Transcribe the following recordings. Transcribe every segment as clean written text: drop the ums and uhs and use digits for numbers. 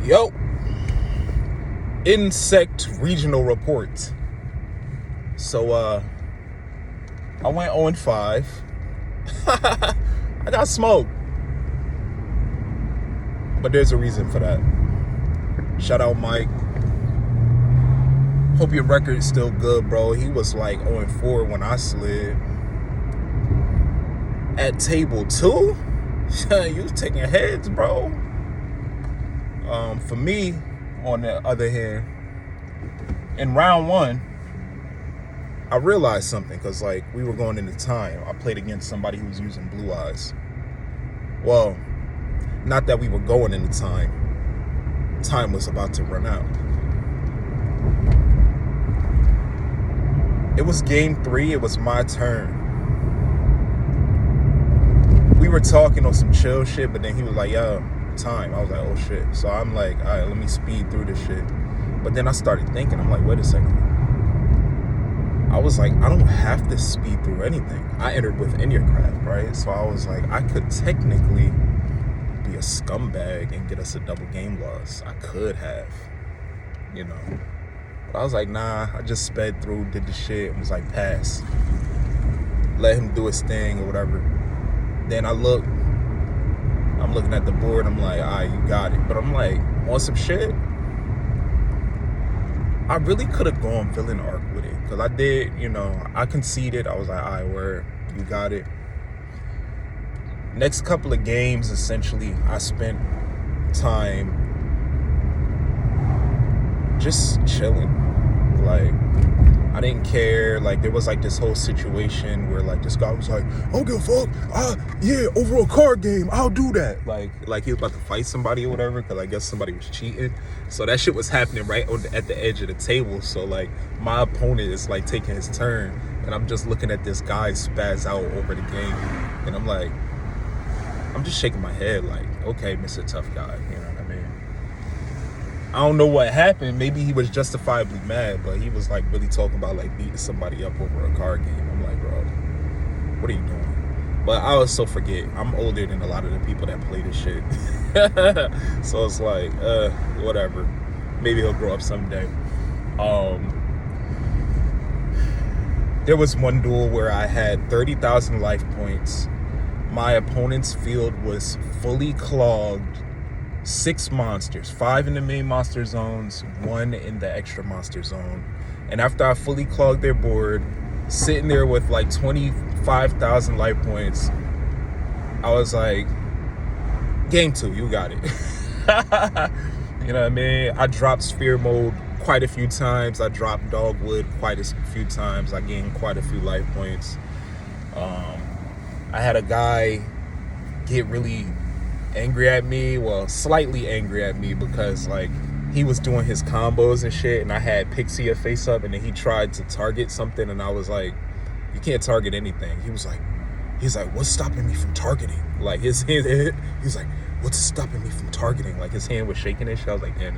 Yo, insect regional report. So I went 0-5. I got smoked, but there's a reason for that. Shout out Mike. Hope your record's still good, bro. He was like 0-4 when I slid. At table 2, you was taking heads, bro. For me, on the other hand, in round 1, I realized something because like we were going into time. I played against somebody who was using blue eyes. Well, not that we were going into time. Time was about to run out. It was game 3. It was my turn. We were talking on some chill shit, but then he was like, yo, time. I was like, oh shit. So I'm like, all right, let me speed through this shit. But then I started thinking, I'm like, wait a second. I was like, I don't have to speed through anything. I entered with Enneacraft, right? So I was like, I could technically be a scumbag and get us a double game loss. I could have, you know. But I was like, nah, I just sped through, did the shit, and was like, pass. Let him do his thing or whatever. Then I'm looking at the board, I'm like, all right, you got it. But I'm like, on some shit, I really could have gone villain arc with it. Because I did, you know, I conceded. I was like, all right, word, you got it. Next couple of games, essentially, I spent time just chilling. Like, I didn't care. Like, there was like this whole situation where like this guy was like, I don't give a fuck. Yeah, over a card game, I'll do that. Like he was about to fight somebody or whatever, because I guess somebody was cheating. So that shit was happening right at the edge of the table. So like my opponent is like taking his turn, and I'm just looking at this guy spaz out over the game, and I'm like, I'm just shaking my head like, okay, Mr. Tough Guy, you know what I mean? I don't know what happened. Maybe he was justifiably mad, but he was like really talking about like beating somebody up over a card game. I'm like, bro, what are you doing? But I also forget, I'm older than a lot of the people that play this shit. So it's like, whatever. Maybe he'll grow up someday. There was one duel where I had 30,000 life points. My opponent's field was fully clogged. 6 monsters, 5 in the main monster zones, 1 in the extra monster zone. And after I fully clogged their board, sitting there with like 25,000 life points, I was like, game 2, you got it. You know what I mean? I dropped Sphere Mode quite a few times. I dropped Dogwood quite a few times. I gained quite a few life points. I had a guy get really angry at me, well, slightly angry at me, because like he was doing his combos and shit, and I had Pixie face up, and then he tried to target something, and I was like, you can't target anything. He's like, what's stopping me from targeting? Like his hand, he's like, what's stopping me from targeting? Like his hand was shaking and shit. I was like, damn,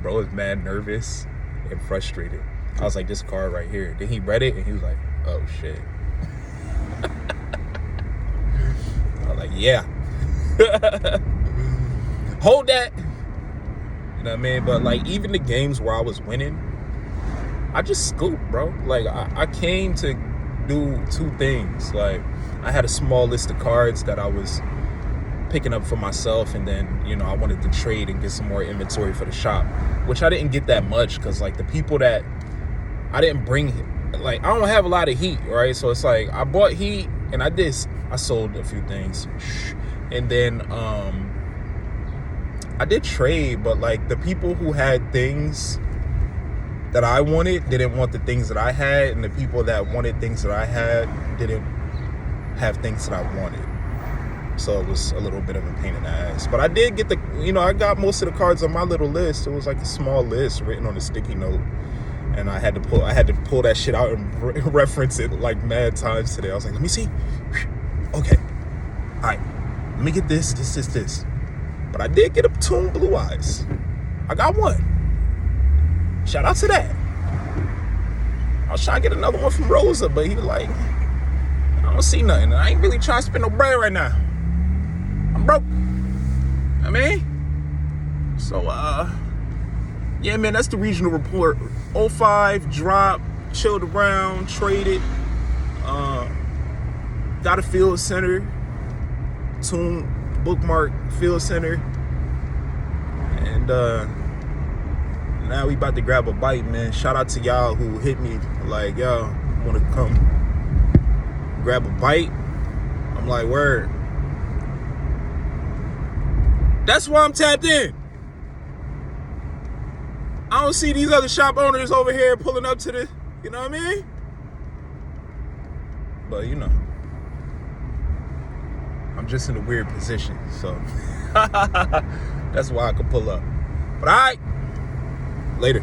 bro is mad nervous and frustrated. I was like, this card right here. Then he read it and he was like, oh shit. I was like, yeah. Hold that. You know what I mean? But like, even the games where I was winning, I just scooped, bro. Like I came to do 2 things. Like, I had a small list of cards that I was picking up for myself, and then, you know, I wanted to trade and get some more inventory for the shop, which I didn't get that much because like the people that I didn't bring, like, I don't have a lot of heat, right? So it's like I bought heat and I sold a few things. And then I did trade, but like the people who had things that I wanted didn't want the things that I had, and the people that wanted things that I had didn't have things that I wanted. So it was a little bit of a pain in the ass. But I did get I got most of the cards on my little list. It was like a small list written on a sticky note, and I had to pull that shit out and reference it like mad times today. I was like, let me see. Okay, all right. Let me get this. But I did get a Toon Blue Eyes. I got 1. Shout out to that. I was trying to get another one from Rosa, but he was like, I don't see nothing. I ain't really trying to spend no bread right now. I'm broke. I mean, So, yeah, man, that's the regional report. 05 drop, chilled around, traded, got a field center, tune bookmark field center, and now we about to grab a bite, man. Shout out to y'all who hit me like, yo, want to come grab a bite? I'm like, word. That's why I'm tapped in. I don't see these other shop owners over here pulling up to the, you know what I mean? But, you know, I'm just in a weird position, so that's why I could pull up. But all right, later.